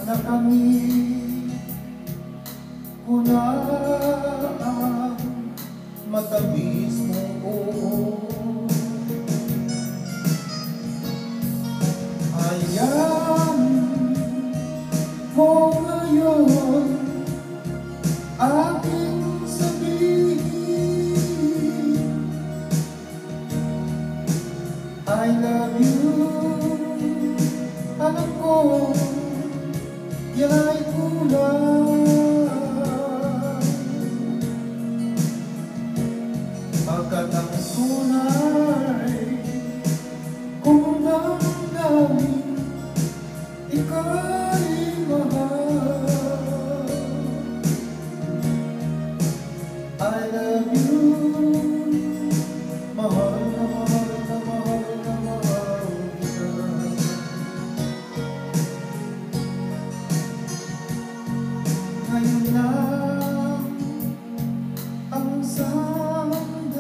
na kami, kuna ang matamis mong oo. Ayan mo ngayon aking sabihin, I love you. Alam ko yan ay kulang, pagkat ang tunay kung damdamin ika'y mahal. I love you, mahal na mahal na mahal na mahal kita. Ngayon lang ang sandaling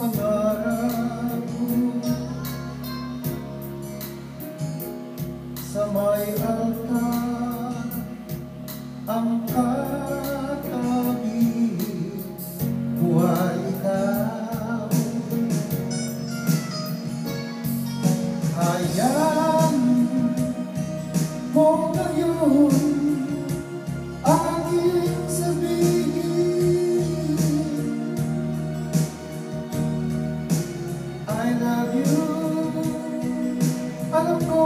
pangarap ko sa may altar ang katabi, buhay ikaw. Hayaan mo ngayon aking sabihin, I love you. Alam ko